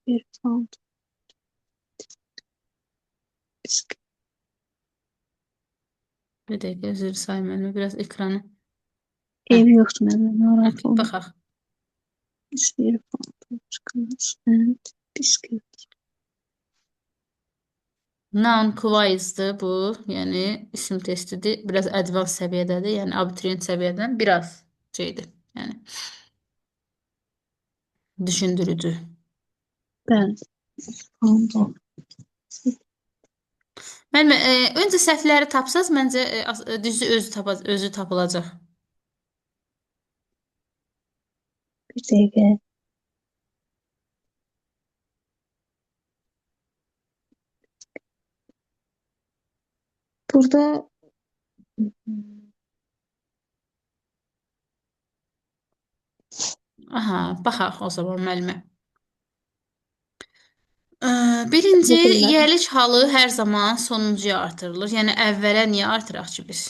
Bir pound. Bir dəqiqə üzr saymayın. Biraz ekranı. Hə, Ev yoxdur məndə, narahat okey, olma. baxaq. Bir pound. Chickens and biscuit. Non-quize'dır bu. Yəni isim testidir. Biraz advanced səviyyədədir. Yəni abituriyent səviyyədən biraz şeydir. Yəni düşündürücü. Bəli. Pound. Müəllimə, öncə səhvləri tapsaz, məncə düzü özü tapılacaq. Bir dəqiqə. Burada Aha, baxaq o zaman müəllimə. Birinci Google-lar. yiyəlik halı hər zaman sonuncuya artırılır. Yəni əvvələ niyə artıraq ki biz?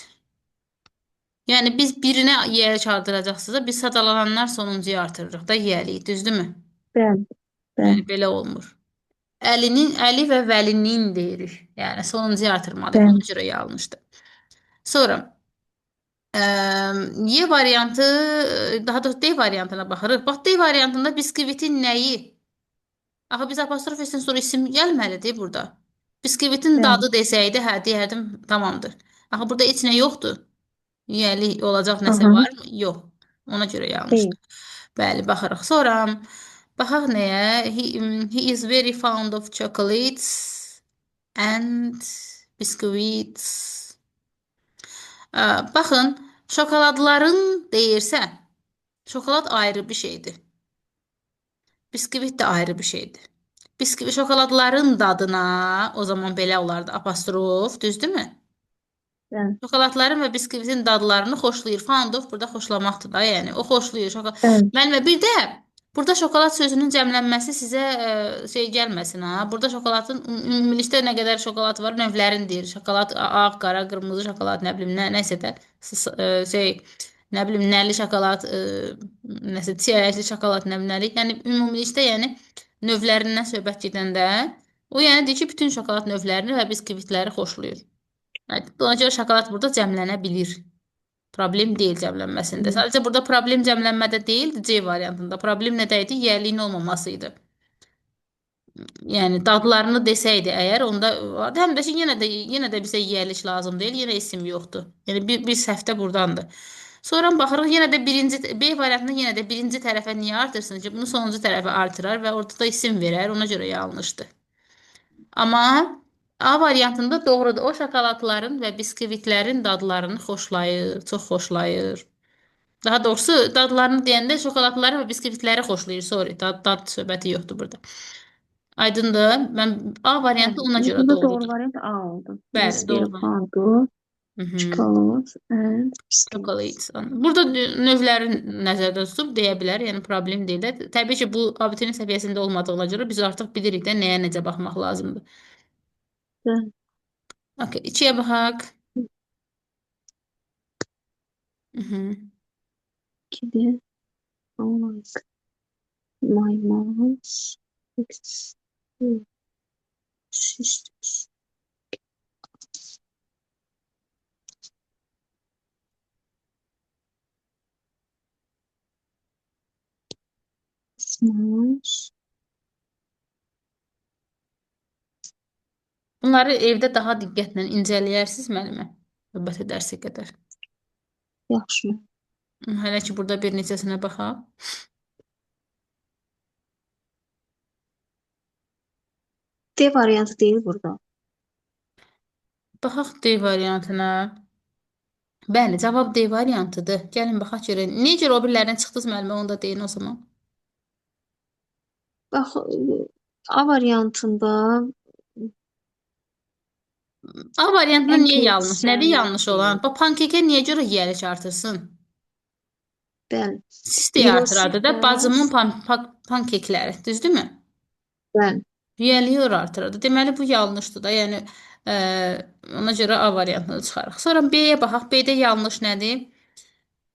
Yəni biz birinə yiyəlik artıracaqsınızsa, biz sadalananlar sonuncuya artırırıq da yiyəliyi, düzdürmü? Bəli. Yəni Bəli. belə olmur. Əli və Vəlinin deyirik. Yəni sonuncuya artırmalıyıq. Ona Bəli. görə yanlışdır. Sonra Y variantı, daha doğrusu D variantına baxırıq. Bax, D variantında biskvitin nəyi? Axı biz apostrof etsin sonra isim gəlməlidir burada. Biskvitin Bəli. dadı desəydi, hə, deyərdim, tamamdır. Axı burada heç nə yoxdur. Yiyəli olacaq nəsə Aha. varmı? Yox. Ona görə Deyil. yanlışdır. Bəli, baxırıq. Sonra baxaq nəyə? He is very fond of chocolates and biscuits. Baxın, şokoladların deyirsə, şokolad ayrı bir şeydir. Biskvit də ayrı bir şeydir. Şokoladların dadına o zaman belə olardı apostrof, düzdürmü? Bəli. Şokoladların və biskvitin dadlarını xoşlayır. Fandov burada xoşlamaqdır da, yəni o xoşlayır. Bəli. Müəllimə, bir də burada şokolad sözünün cəmlənməsi sizə şey gəlməsin ha. Burada şokoladın ümumilikdə nə qədər şokolad var, növlərini deyir. Şokolad ağ, qara, qırmızı şokolad, nə bilim, nəsə də şey, nə bilim, nəli şokolad, nəsə çiyələkli şokolad, nə bilim, nəli. Yəni ümumilikdə, yəni növlərindən söhbət gedəndə o yəni deyir ki, bütün şokolad növlərini və biskvitləri xoşlayır. Evet, buna görə şokolad burada cəmlənə bilir. Problem deyil cəmlənməsində. Sadəcə burada problem cəmlənmədə deyildi, C variantında. Problem nədə idi? Yiyəliyin olmaması idi. Yəni dadlarını desəydi əgər onda vardı. Həm də ki yenə də bizə yiyəlik lazım deyil, yenə isim yoxdur. Yəni bir səhvdə burdandır. Sonra baxırıq yenə də birinci B variantında yenə də birinci tərəfə niyə artırsın ki, bunu sonuncu tərəfə artırar və orada da isim verər. Ona görə yanlışdır. Amma A variantında doğrudur. O şokoladların və biskvitlərin dadlarını xoşlayır, çox xoşlayır. Daha doğrusu dadlarını deyəndə şokoladları və biskvitləri xoşlayır. Sorry, dad söhbəti yoxdur burada. Aydındır? Mən A variantı Bəli. ona görə Burada doğru doğrudur. variant A oldu. Bəli, Yes, bir doğru. pound. Mhm. Chocolate and biscuit. Chocolate. Burada növləri nəzərdə tutub deyə bilər. Yəni problem deyil də. Təbii ki, bu abituriyent səviyyəsində olmadığına görə biz artıq bilirik də nəyə necə baxmaq lazımdır. Bəli. Okay, 2-yə baxaq. Mhm. İkidir. Like my mom's sisters. Mom's. Bunları evdə daha diqqətlə incələyərsiz müəllimə. Söhbət edərsək qədər. Yaxşı. Hələ ki burada bir neçəsinə baxaq. D variantı değil burada. Baxaq D variantına. Bəli, cavab D variantıdır. Gəlin baxaq görək. Niyə görə o birilərindən çıxdınız müəllimə? Onu da deyin o zaman. Bax, A variantında A variantında niyə pancake yanlış? Nədir yanlış olan? sevməkdir. Bax, pankekə niyə görə yiyəlik artırsın? Bəli. Siz deyə Little artıradı da bacımın Sisters. pankekləri, düzdürmü? Bəli. Yiyəliyi ora artırdı. Deməli bu yanlışdır da. Yəni ə, ona görə A variantını çıxarıq. Sonra B-yə baxaq. B-də yanlış nədir?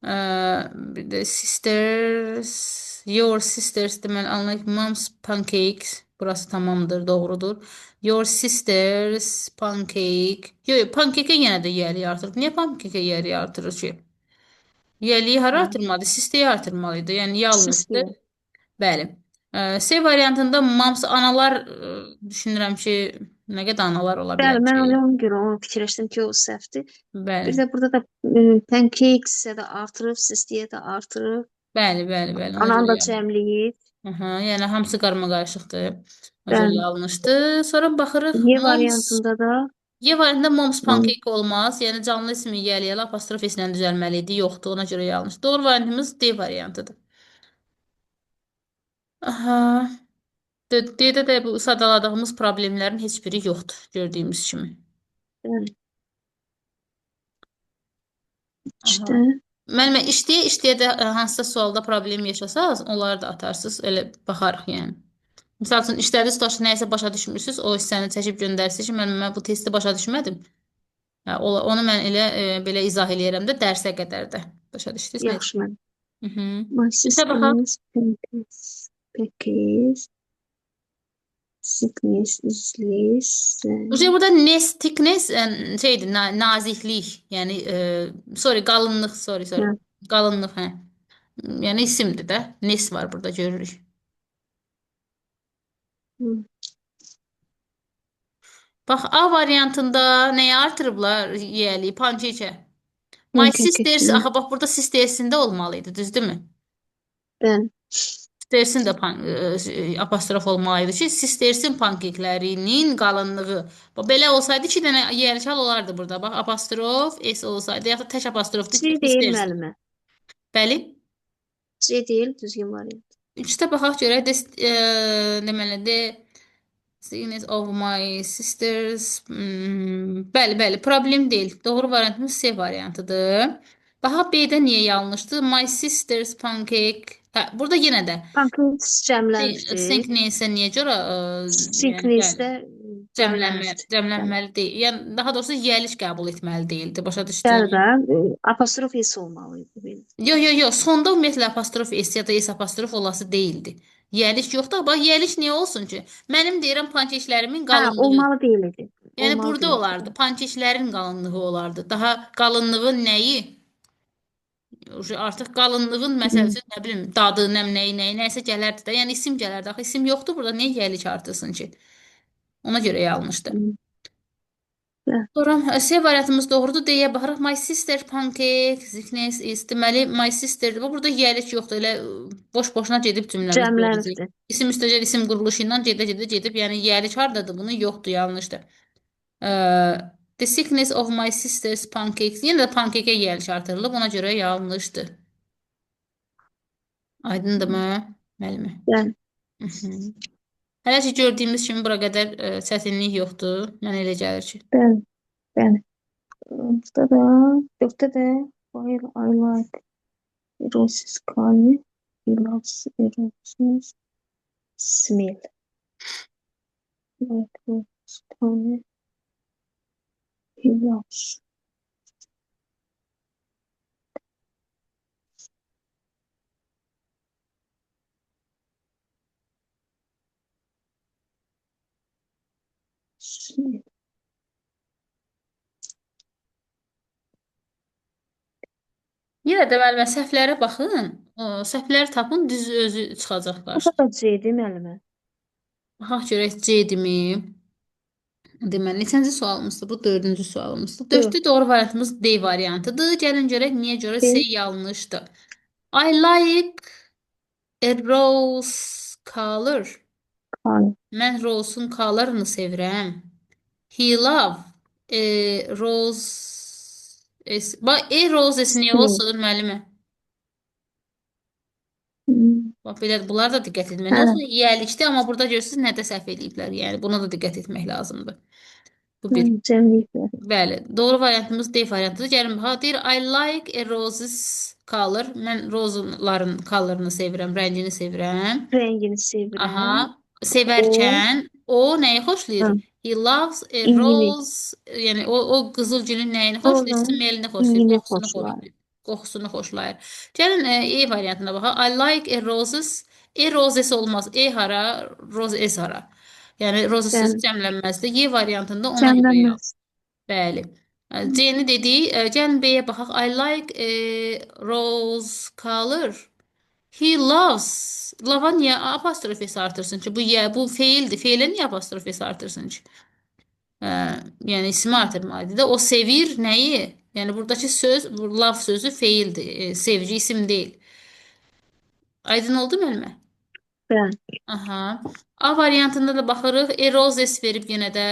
Bir də sisters. Your sisters deməli unlike mom's pancakes. Burası tamamdır, doğrudur. Your sisters pancake. Yox, yo, pankeke yenə də yiyəliyi artırır. Niyə pankeke yiyəliyi artırır ki? Yiyəliyi hara Hı. artırmalı? Sisteyi artırmalıydı. Yəni yanlışdır. Sistem. Bəli. C variantında moms analar düşünürəm ki, nə qədər analar ola Bəli, bilər mən ki? ona görə onu fikirləşdim ki, o səhvdir. Bəli. Bir də burada da pancakes-ə də artırıb, sistiyə də artırıb. Bəli, bəli, bəli. Ona Ananı görə da yanlış. cəmləyib. Aha, yəni hamısı qarmaqarışıqdır. Ona görə Bəli. yanlışdır. Sonra baxırıq Y moms. variantında da Y variantında moms mam pancake olmaz. Yəni canlı ismi yiyəliyə apostrof s ilə düzəlməli idi. Yoxdur. Ona görə yanlış. Doğru variantımız D variantıdır. Aha. D-də də bu sadaladığımız problemlərin heç biri yoxdur, gördüyümüz kimi. bəli, Aha. işte Müəllimə, işləyə-işləyə də hansısa sualda problem yaşasaz, onları da atarsınız, elə baxarıq yəni. Misal üçün, işlədiniz, daşı nəyisə başa düşmürsünüz, o hissəni çəkib göndərsiniz ki, müəllimə, mən bu testi başa düşmədim. Hə, onu mən elə belə izah eləyərəm də dərsə qədər də. Başa düşdünüz nə? yaxşı mən. Mhm. My Üstə baxaq. sister's pancakes, sickness is less. Burada nes, thickness şeydir, naziklik. Yəni sorry, qalınlıq, sorry. Hə, Qalınlıq, hə. Yəni isimdir də. Nes var burada görürük. hı, Bax, A variantında nəyə artırıblar yiyəliyi? Pankekə. My sisters, pancakesini axı bax burada sistersində olmalı idi, düzdürmü? ben Sistersin də apostrof olmalıydı ki, sistersin pankeklərinin qalınlığı. Bax, belə olsaydı iki dənə yiyəlikal olardı burada. Bax, apostrof S olsaydı, yaxud tək apostrofdur, C değil sistersin. müəllimə. Bəli. C değil düzgün variant. Üçdə baxaq görək, deməli, Sickness of my sisters. Bəli, problem deyil. Doğru variantımız C variantıdır. Bax, B-də niyə yanlışdır? My sister's pancake. Hə, burada yenə də Pancakes cəmlənibdir. sickness-ə niyə görə? Yəni, Sickness bəli. də cəmlənibdir. Bəli. Cəmlənməli deyil. Yəni, daha doğrusu yiyəliş qəbul etməli deyildi. Başa Bəli düşdün? də apostrof S olmalıydı. Benim. Yox. Sonda ümumiyyətlə apostrof S ya da S apostrof olası deyildi. Yiyəliş yoxdur. Bax, yiyəliş niyə olsun ki? Mənim deyirəm pankeklərimin Hə, qalınlığı. olmalı deyildi. Yəni Olmalı burada deyildi. olardı. Pankeklərin qalınlığı olardı. Daha qalınlığın nəyi? Artıq qalınlığın Hı, məsələsi nə bilim dadı, nəyi, nəsə gələrdi də. Yəni isim gələrdi. Axı isim yoxdur burada. Niyə yiyəlik artırsın ki? Ona görə yanlışdır. hı. Bəli. Sonra C variantımız doğrudur deyə baxırıq. My sister pancake sickness is. Deməli my sister. Burada yiyəlik yoxdur. Elə boş-boşuna gedib cümləmiz böyüyəcək. Cəmlənibdir. İsim üstəcək isim quruluşu ilə gedib. Yəni yiyəlik hardadır? Bunu yoxdur, yanlışdır. Ə, The sickness of my sister's pancakes. Yenə də pankekə yiyəlik artırılıb. Ona görə yanlışdır. Aydındırmı, müəllimə? Bəli. Mhm. Hələ ki gördüyümüz kimi bura qədər çətinlik yoxdur. Mənə elə gəlir ki. Bəli. Bəli. Burada da dörtte de while I like roses color, he loves roses smell. Like roses color, he loves smell. Yenə də müəllimə səhvlərə baxın. Səhvləri tapın, düz özü çıxacaq Bu da qarşınıza. C'dir müəllimə. Baxaq görək C-dirmi? Deməli, neçənci sualımızdır? Bu dördüncü sualımızdır. Dörd. Dörddə doğru variantımız D variantıdır. Gəlin görək niyə görə C B yanlışdır. I like a rose color. color. Mən Rose'un colorını sevirəm. He love rose bax rose niyə Smell. olsun müəllimə? Hmm. Bax belə bunlar da diqqət etmək. Nə Hə, olsun yiyəlikdir, amma burada görürsüz nədə səhv eləyiblər. Yəni buna da diqqət etmək lazımdır. Bu bir. cəmliklər. Bəli, doğru variantımız D variantıdır. Gəlin baxaq. Deyir I like a roses color. Mən rozların colorını sevirəm, rəngini sevirəm. Rəngini sevirəm. Aha. O Sevərkən o nəyi xoşlayır? hə, He loves a iyini. rose. Yəni o qızıl gülün nəyini xoşlayır? Rozanın Smelini xoşlayır, iyini qoxusunu xoşlar. xoşlayır. Qoxusunu xoşlayır. Gəlin E variantına baxaq. I like a roses. E roses olmaz. E hara, roses hara. Yəni roses sözü Bəli. cəmlənməzdir. Y variantında ona görə yox. Cəmlənməz. Bəli. C-ni dedik. Gəlin B-yə baxaq. I like a rose color. He loves. Lava niyə apostrof S artırsın ki? Bu ya bu feildir. Feilə niyə apostrof S artırsın ki? Hə, yəni ismi artırmalıdır da o sevir nəyi? Yəni buradakı söz, bu love sözü feildir. Sevgi isim deyil. Aydın oldu müəllimə? Bəli. Aha. A variantında da baxırıq. Roses verib yenə də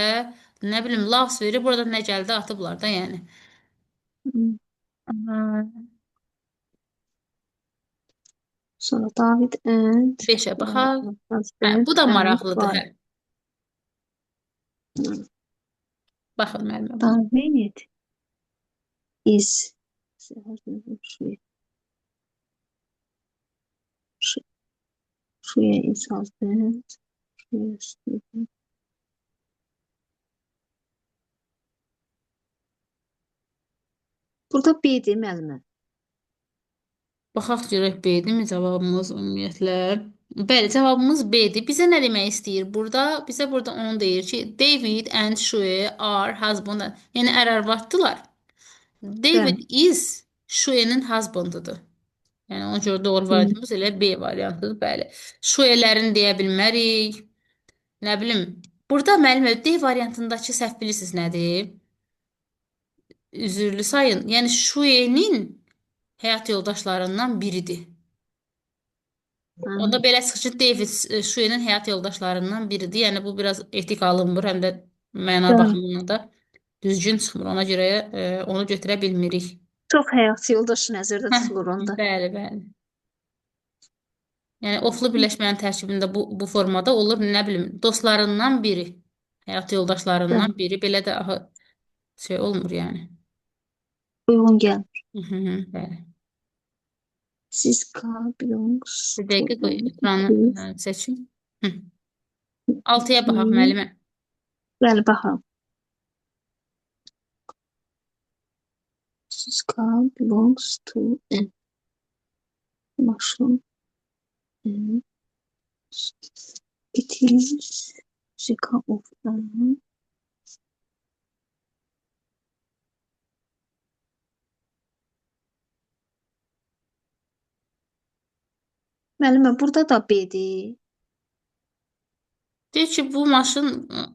nə bilim loves verib burada nə gəldi atıblar da yəni. Hmm. Aha. Sonra David and 5-ə baxaq. Hə, husband bu da and maraqlıdır, hə. wife. Hmm. Baxın müəllimə buna. David is Shreya is husband. Yes. Burada B-dir müəllimə. Baxaq görək B-dirmi cavabımız ümumiyyətlə? Bəli, cavabımız B-dir. Bizə nə demək istəyir? Bizə burada onu deyir ki, David and Shue are husband. Yəni ər-arvaddılar. David Bəli. is Shue'nin husbandıdır. Yəni ona görə doğru Hmm. variantımız elə B variantıdır. Bəli. Shue'lərin deyə bilmərik. Nə bilim. Burada müəllimə D variantındakı səhv bilirsiniz nədir? Üzürlü sayın. Yəni Shue'nin həyat yoldaşlarından biridir. Onda belə çıxır ki, David Şuenin həyat yoldaşlarından biridir. Yəni bu biraz etik alınmır, həm də məna Bəli. baxımından da düzgün çıxmır. Ona görə onu götürə bilmirik. Çox həyat yoldaşı nəzərdə Hə, tutulur onda. bəli, bəli. Yəni oflu birləşmənin tərkibində bu formada olur, nə bilim, dostlarından biri, həyat yoldaşlarından Bəli. biri belə də aha, şey olmur yəni. Uyğun gəl. Bəli. Siska belongs Bir to dəqiqə qoy, ekranı please. seçim. 6-ya baxaq müəllimə. Bəli, baxaq. Siska belongs to a mushroom. It is Siska of a müəllimə, burada da B-dir. Deyir ki, bu maşın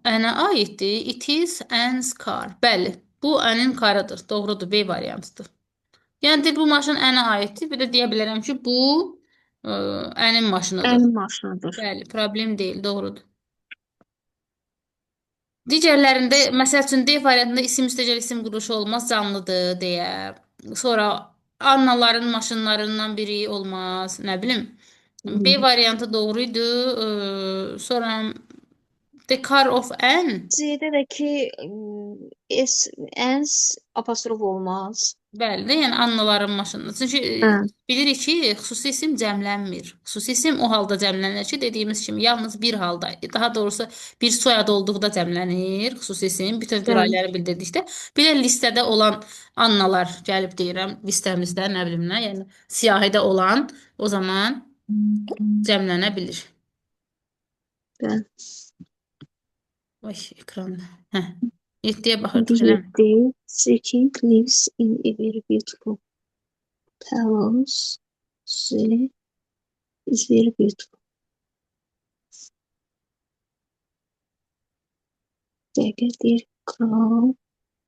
ənə aiddir. It is Anne's car. Bəli, bu ənin karıdır. Doğrudur, B variantıdır. Yəni deyir, bu maşın ənə aiddir. Bir də deyə bilərəm ki, bu ənin maşınıdır. Mənim maşınıdır. Bəli, problem deyil, doğrudur. Digərlərində, məsəl üçün D variantında isim müstəqil isim quruluşu olmaz, canlıdır deyə. Sonra Annaların maşınlarından biri olmaz, nə bilim. B variantı doğruydu. Sonra The car of Anne. C-də də ki S, ens apostrof olmaz. Bəli də, yəni Annaların maşını. Çünki Hə, bilirik ki, xüsusi isim cəmlənmir. Xüsusi isim o halda cəmlənir ki, dediyimiz kimi yalnız bir halda, daha doğrusu bir soyad olduqda cəmlənir xüsusi isim, bütöv bir bəli, ailələri bildirdikdə. Bir də listədə olan Annalar gəlib deyirəm, listemizdə nə bilim nə, yəni siyahıda olan o zaman cəmlənə bilir. bəli. Ay, ekranda. Hə. 7-yə baxırdıq, The eləmi? the king lives in a very beautiful palace. The is very beautiful. Dəqiqdir. Kral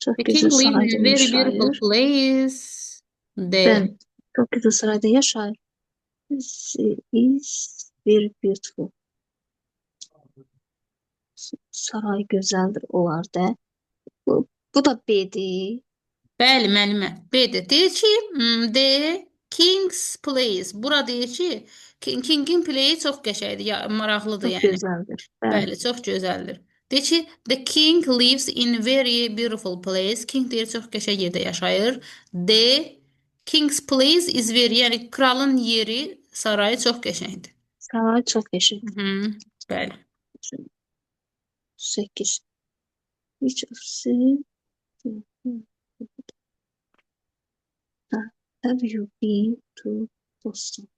çox The king gözəl lives sarayda in a very beautiful yaşayır. place. Bəli, D. çox gözəl sarayda yaşayır. The is very beautiful. Saray gözəldir olarda. Bu da B-dir. Bəli, müəllimə. B-dir. Deyir ki, D. King's Place. Bura deyir ki, Kingin playi çox qəşəngdir, ya maraqlıdır Çox yəni. gözəldir. Bəli. Bəli, çox gözəldir. Deyir ki, the king lives in very beautiful place. King deyir çox qəşəng yerdə yaşayır. D. King's place is very, yəni kralın yeri, sarayı çox qəşəngdir. Saray çox qəşəng. Bəli. 8. Which of the Have you been to Boston?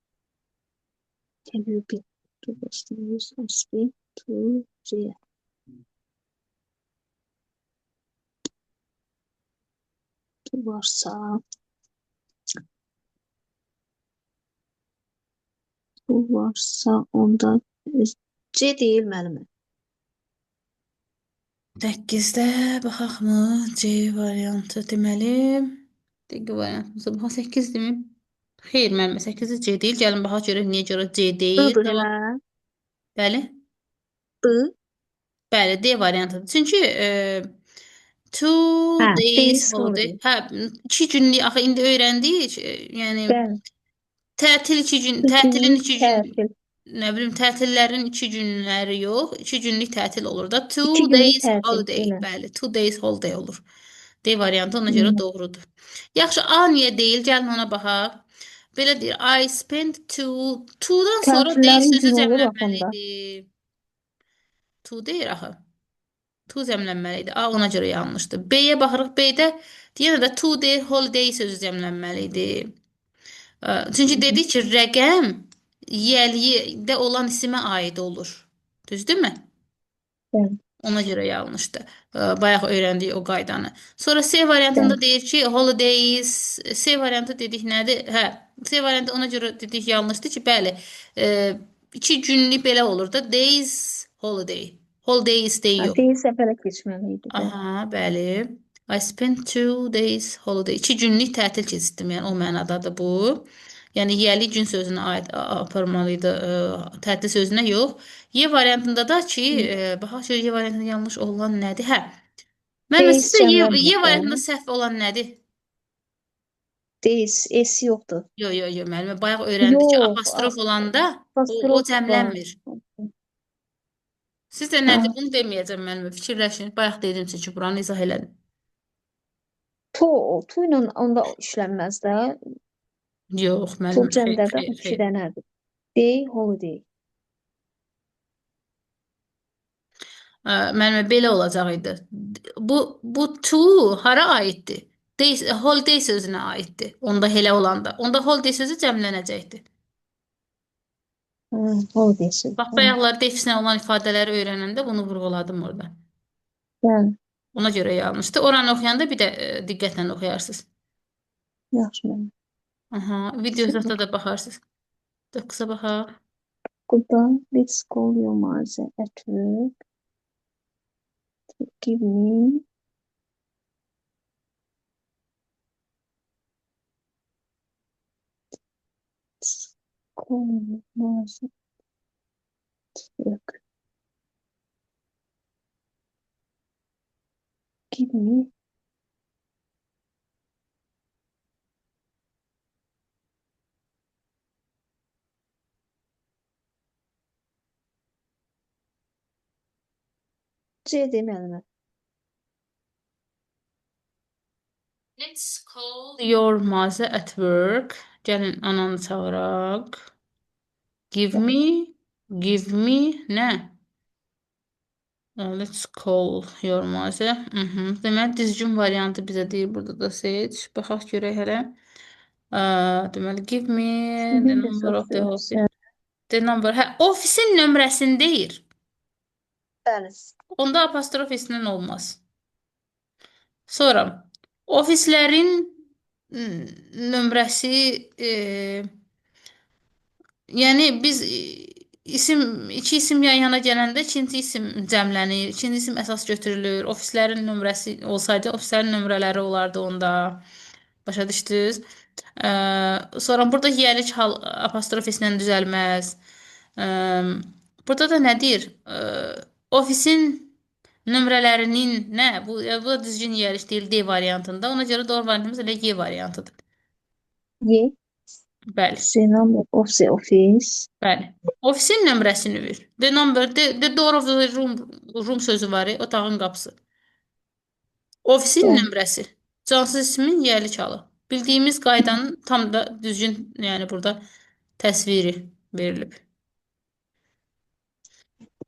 Have you been to Boston? Use has been to there. To Warsaw. To Warsaw onda C değil müəllimə. 8-də baxaq mı? C variantı deməli. Dəqiq variantımıza baxaq 8-dirmi? Xeyr, müəllimə 8-də C deyil. Gəlin baxaq görək niyə görə C deyil. I-dır hə? Bəli. I. Bəli, D variantıdır. Çünki 2 Hə, days days holiday. holiday. Hə, 2 günlük axı indi öyrəndik. Yəni Bəli. tətil 2 gün, 2 tətilin günlük 2 gün, tətil. nə bilim, tətillərin 2 günləri yox, 2 günlük tətil olur da. 2 2 günlük days tətil. holiday. Elə. Bəli, 2 days holiday olur. D variantı ona görə Hmm. doğrudur. Yaxşı, A niyə deyil? Gəlin ona baxaq. Belə deyir, I spent two-dan sonra day Tətillərin sözü günü olur axı cəmlənməli onda. idi. Two deyir axı. Two cəmlənməli idi. A ona görə yanlışdır. B-yə baxırıq. B-də yenə də two day holiday sözü cəmlənməli idi. Çünki dedik ki, rəqəm yəlidə olan isimə aid olur. Düzdürmü? Bəli. Ona görə yanlışdır. Bayaq öyrəndik o qaydanı. Sonra C variantında Bəli. deyir ki, holidays. C variantı dedik nədir? Hə, C variantı ona görə dedik yanlışdır ki, bəli, 2 günlük belə olur da. Days holiday. Holidays Hə, deyiyor. days əvvələ keçməli idi. Bəli. Aha, bəli. I spent 2 days holiday. 2 günlük tətil keçirdim. Yəni o mənadadır bu. Yəni yəli gün sözünə aid aparmalıydı. Tətil sözünə yox. Y variantında da ki, baxaq şöyle Y variantında yanlış olan nədir? Hə. Mən Days sizdə Y cəmlənmir də. variantında səhv olan nədir? Days, S yoxdur. Yo, yo, yo, müəllimə bayaq öyrəndik ki, Yox, apostrof olanda o apostrof var. cəmlənmir. Sizdə Hə, nədir? Bunu deməyəcəm müəllimə. Fikirləşin. Bayaq dedim sizə ki, buranı izah elədim. to ilə onda işlənməz də. Yox, To müəllimə. Xeyr, cəmdə də xeyr, 2 xeyr. dənədir. Day, holiday. Müəllimə belə olacaq idi. Bu to hara aiddir? Day, holiday sözünə aiddir. Onda elə olanda. Onda holiday sözü cəmlənəcəkdi. Hə, holiday sözü. Bax, bayaqlar defislə olan ifadələri öyrənəndə bunu vurğuladım orada. Bəli, Ona görə yanlışdı. Oranı oxuyanda bir də diqqətlə oxuyarsınız. yaxşı mənim. Aha, videoda da baxarsınız. 9-a baxaq. Burada let's call your mother at work. Give me call your mother at work. Give me C deməliyəm. Let's call your mother at work. Gəlin ananı çağıraq. Give me nə? Let's call your mother. Deməli, düzgün variantı bizə deyir. Burada da seç. Baxaq görək hələ. Deməli, give me the Members number of of the the office. office. The number. Hə, ofisin nömrəsini deyir. Bəli. Onda apostrof isinin olmaz. Sonra, ofislərin nömrəsi yəni biz iki isim yan yana gələndə ikinci isim cəmlənir, ikinci isim əsas götürülür. Ofislərin nömrəsi olsaydı, ofislərin nömrələri olardı onda. Başa düşdünüz? Sonra burada yiyəlik hal apostrof ilə düzəlməz. Burada da nə deyir? Ofisin nömrələrinin nə? Bu da düzgün yiyəlik deyil D variantında. Ona görə doğru variantımız elə Y variantıdır. Y. Bəli. The number of the office. Bəli. Ofisin nömrəsini ver. The door of the room sözü var, otağın qapısı. Ofisin Bəli. nömrəsi. Cansız ismin yiyəlik halı. Bildiyimiz qaydanın tam da düzgün, yəni burada təsviri verilib.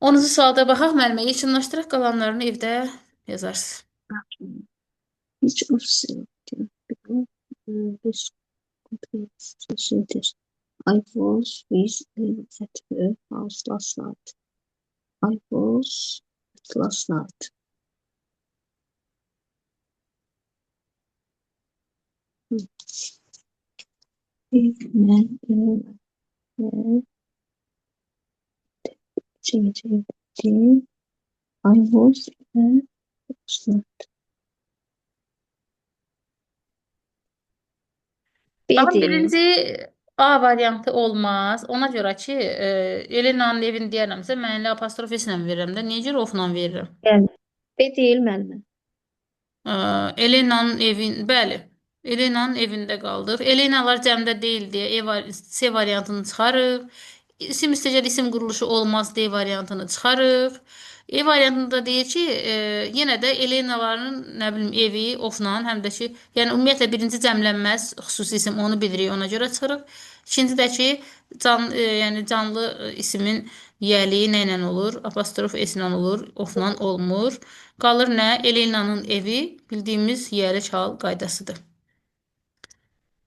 10-cu sualda baxaq müəllimə. Yekunlaşdıraq qalanlarını evdə yazarsınız. Each of the Presented. I was with at her house last night. I was last night. Man, I was last night. Baxın, Bedi. birinci A variantı olmaz. Ona görə ki, Elena'nın evini deyərəmsə, mən elə apostrof S ilə verirəm də. Niyə görə ofla verirəm? Yani B değil müəllimə. Ə, Elena'nın evin, bəli. Elena'nın evində qaldıq. Elenalar cəmdə deyil deyə C variantını çıxarıq. İsim istəyəcək isim quruluşu olmaz D variantını çıxarıq. E variantında deyir ki, yenə də Elenaların nə bilim evi ofla, həm də ki, yəni ümumiyyətlə birinci cəmlənməz xüsusi isim onu bilirik, ona görə çıxırıq. İkinci də ki, yəni canlı isimin yiyəliyi nə ilə olur? Apostrof S ilə olur, ofla olmur. Qalır nə? Elena'nın evi bildiyimiz yiyəli çal qaydasıdır.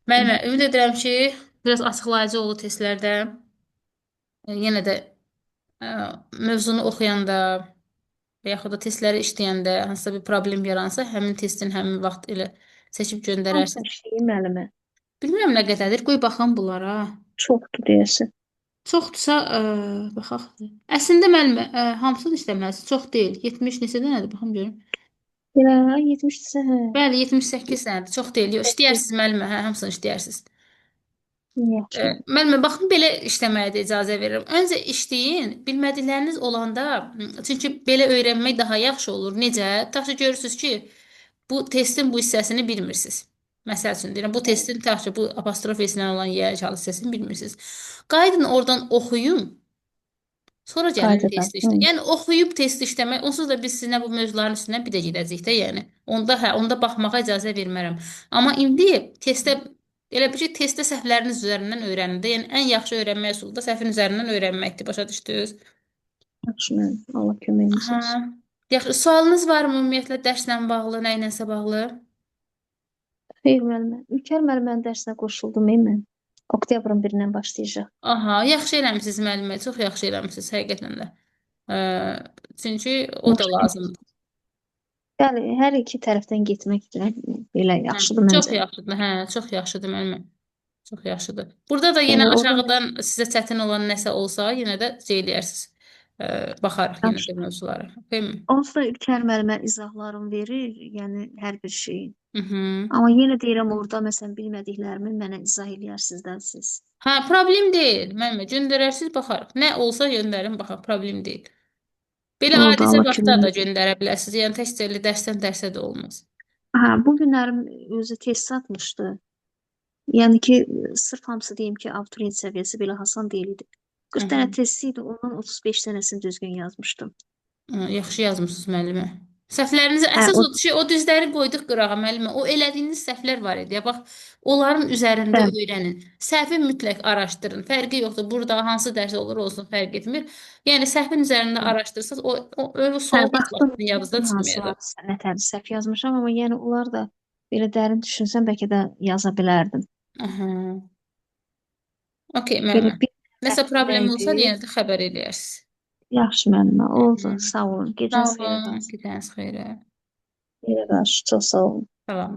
Müəllimə, ümid edirəm ki, biraz açıqlayıcı oldu testlərdə. Yenə də ə, mövzunu oxuyanda və yaxud da testləri işləyəndə hansısa bir problem yaransa, həmin testin həmin vaxt elə seçib Hamısı göndərərsiniz. şey müəllimə. Bilmirəm nə qədərdir. Qoy baxım bunlara. Çoxdur deyəsən. Çoxdursa, baxaq. Əslində müəllimə, hamısını istəməlisən. Çox deyil. 70 neçədə nədir? Baxım görüm. Elə 70-dirsə, hə. Bəli, 78 sənədir. Çox deyil. Yox, işləyərsiniz müəllimə. Hə, hamısını işləyərsiniz. Yaxşı. Müəllimə, baxın belə işləməyə də icazə verirəm. Öncə işləyin, bilmədikləriniz olanda, çünki belə öyrənmək daha yaxşı olur. Necə? Tutaq ki, görürsüz ki, bu testin bu hissəsini bilmirsiniz. Məsəl üçün deyirəm, bu testin tutaq ki, bu apostrof S-ilə olan yiyəli hissəsini bilmirsiniz. Qayıdın oradan oxuyun. Sonra gəlin Qaydadan. test Hı. işlə. Yəni oxuyub test işləmək, onsuz da biz sizinlə bu mövzuların üstündən bir də gedəcəyik də, yəni. Onda hə, onda baxmağa icazə vermərəm. Amma indi testdə elə bir ki, testdə səhvləriniz üzərindən öyrənin də. Yəni ən yaxşı öyrənmə üsulu da səhvin üzərindən öyrənməkdir. Başa düşdünüz? Yaxşı müəllim. Allah köməyiniz Aha. olsun. Yaxşı, sualınız varmı ümumiyyətlə dərslə bağlı, nə ilənsə bağlı? Xeyr müəllimə. Ülkər müəllimənin dərsinə qoşuldum mən. Oktyabrın 1-dən başlayacaq. Aha, yaxşı eləmisiniz müəllimə, çox yaxşı eləmisiniz həqiqətən də. Çünki o da Yaxşı. lazımdır. Bəli, hər iki tərəfdən getmək də belə Hə, yaxşıdır çox məncə. yaxşıdır. Hə, çox yaxşıdır müəllimə. Çox yaxşıdır. Burada da yenə Yəni orada aşağıdan sizə çətin olan nəsə olsa, yenə də şey eləyərsiniz. Baxarıq yenə yaxşı. də mövzulara. Okeymi? Onsuz da Ülker müəllimə izahlarım verir, yəni hər bir şeyi. Mhm. Amma yenə deyirəm orada məsələn bilmədiklərimi mənə izah eləyərsiniz də siz. Hə, problem deyil. Müəllimə göndərərsiz baxarıq. Nə olsa göndərin baxaq, problem deyil. Belə Orada adicə Allah vaxtda da köməyiniz olsun. göndərə bilərsiniz. Yəni təkcə dərsdən dərsə də olmaz. Hə, bu günlərim özü test satmışdı. Yəni ki, sırf hamısı deyim ki, abituriyent səviyyəsi belə asan deyil idi. 40 dənə Mhm. test idi, onun 35 dənəsini düzgün yazmışdım. Yaxşı yazmısınız müəllimə. Səhvlərinizi Hə, əsas o o şey o düzləri qoyduq qırağa müəllimə. O elədiyiniz səhvlər var idi. Ya bax, onların üzərində bəli, öyrənin. Səhvi mütləq araşdırın. Fərqi yoxdur. Burada hansı dərs olur olsun fərq etmir. Yəni səhvin üzərində bəli. araşdırsaz o Hə, sual heç baxdım vaxt yadınızdan çıxmayacaq. hansılar nətər səhv yazmışam, amma yəni onlar da belə dərin düşünsəm bəlkə də yaza bilərdim. Aha. Okey Belə müəllimə. bir Nəsə səhv belə problem idi. olsa yenə də xəbər eləyərsiniz. Yaxşı müəllimə, oldu. Mhm. Sağ olun. Sağ Gecəniz xeyrə olun. qalsın. Gecəniz xeyrə. Xeyrə qarşı, çox sağ olun. Salam.